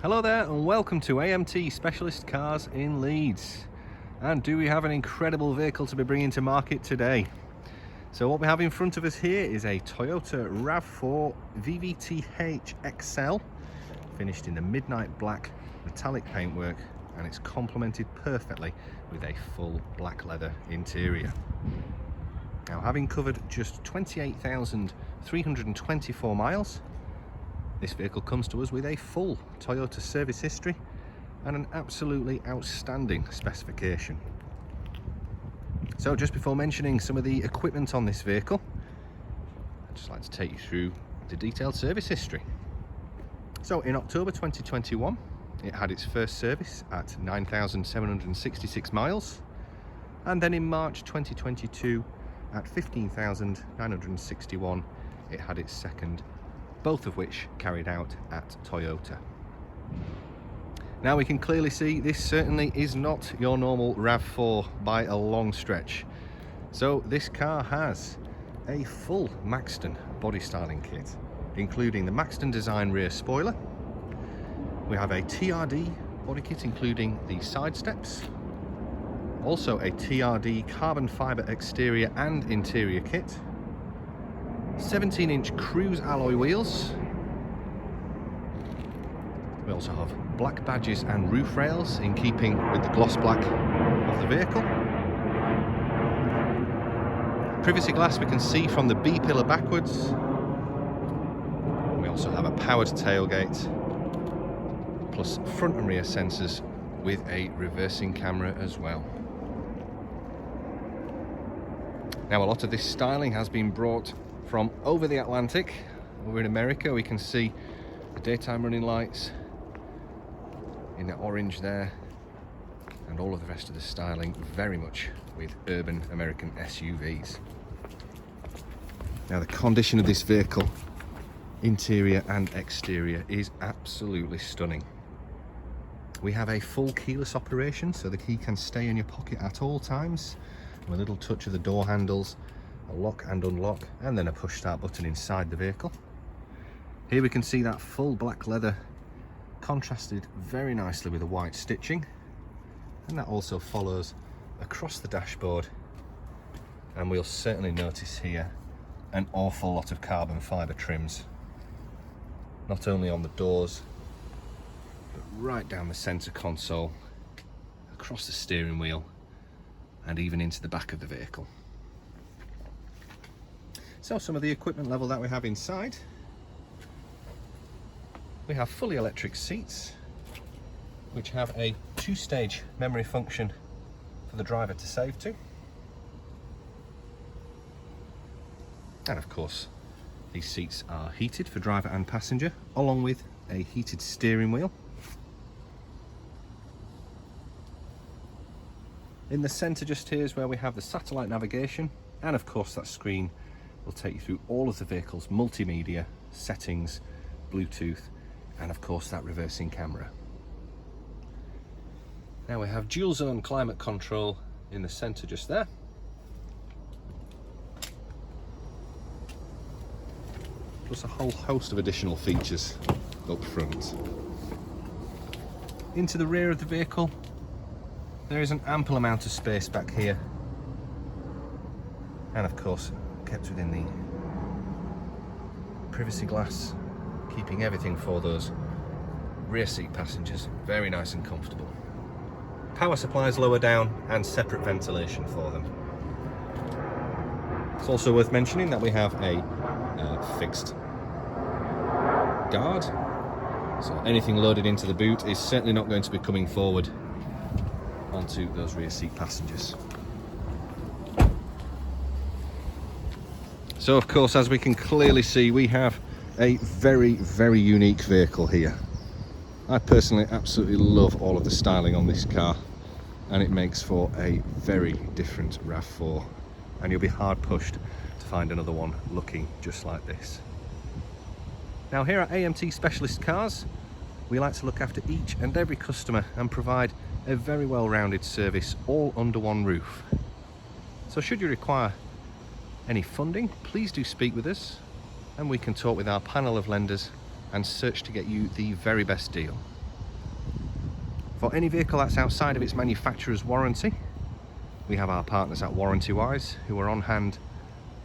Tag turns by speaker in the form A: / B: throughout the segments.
A: Hello there and welcome to AMT Specialist Cars in Leeds. And do we have an incredible vehicle to be bringing to market today? So what we have in front of us here is a Toyota RAV4 VVT-h Excel, finished in the midnight black metallic paintwork, and it's complemented perfectly with a full black leather interior. Now, having covered just 28,324 miles, this vehicle comes to us with a full Toyota service history and an absolutely outstanding specification. So just before mentioning some of the equipment on this vehicle, I'd just like to take you through the detailed service history. So in October 2021, it had its first service at 9,766 miles, and then in March 2022 at 15,961 it had its second, both of which carried out at Toyota. Now we can clearly see this certainly is not your normal RAV4 by a long stretch. So this car has a full Maxton body styling kit, including the Maxton design rear spoiler. We have a TRD body kit including the side steps, also a TRD carbon fibre exterior and interior kit, 17-inch Cruize alloy wheels. We also have black badges and roof rails in keeping with the gloss black of the vehicle. Privacy glass we can see from the B pillar backwards. We also have a powered tailgate, plus front and rear sensors with a reversing camera as well. Now, a lot of this styling has been brought from over the Atlantic. Over in America, we can see the daytime running lights in the orange there, and all of the rest of the styling very much with urban American SUVs. Now, the condition of this vehicle, interior and exterior, is absolutely stunning. We have a full keyless operation, so the key can stay in your pocket at all times, with a little touch of the door handles, a lock and unlock, and then a push start button inside the vehicle. Here we can see that full black leather contrasted very nicely with the white stitching, and that also follows across the dashboard, and we'll certainly notice here an awful lot of carbon fibre trims, not only on the doors but right down the centre console, across the steering wheel, and even into the back of the vehicle. So some of the equipment level that we have inside: we have fully electric seats, which have a 2-stage memory function for the driver to save to. And of course, these seats are heated for driver and passenger, along with a heated steering wheel. In the centre just here is where we have the satellite navigation, and of course that screen will take you through all of the vehicle's multimedia, settings, Bluetooth, and of course that reversing camera. Now we have dual zone climate control in the centre just there. Plus a whole host of additional features up front. Into the rear of the vehicle, there is an ample amount of space back here, and of course kept within the privacy glass, keeping everything for those rear seat passengers very nice and comfortable. Power supplies lower down and separate ventilation for them. It's also worth mentioning that we have a fixed guard, so anything loaded into the boot is certainly not going to be coming forward onto those rear seat passengers. So of course, as we can clearly see, we have a very, very unique vehicle here. I personally absolutely love all of the styling on this car, and it makes for a very different RAV4, and you'll be hard pushed to find another one looking just like this. Now, here at AMT Specialist Cars, we like to look after each and every customer and provide a very well-rounded service all under one roof. So should you require any funding, please do speak with us, and we can talk with our panel of lenders and search to get you the very best deal. For any vehicle that's outside of its manufacturer's warranty, we have our partners at Warranty Wise who are on hand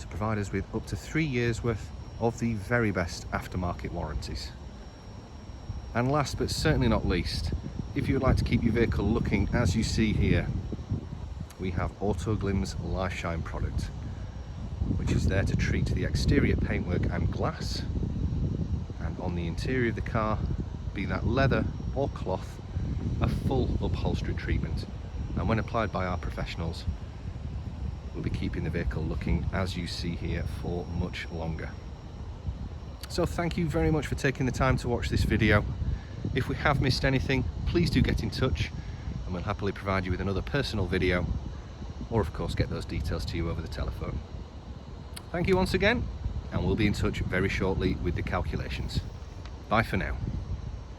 A: to provide us with up to 3 years worth of the very best aftermarket warranties. And last but certainly not least, if you would like to keep your vehicle looking as you see here, we have Autoglim's Life Shine product, which is there to treat the exterior paintwork and glass, and on the interior of the car, be that leather or cloth, a full upholstery treatment, and when applied by our professionals, we'll be keeping the vehicle looking as you see here for much longer. So thank you very much for taking the time to watch this video. If we have missed anything, please do get in touch and we'll happily provide you with another personal video, or of course get those details to you over the telephone. Thank you once again, and we'll be in touch very shortly with the calculations. Bye for now.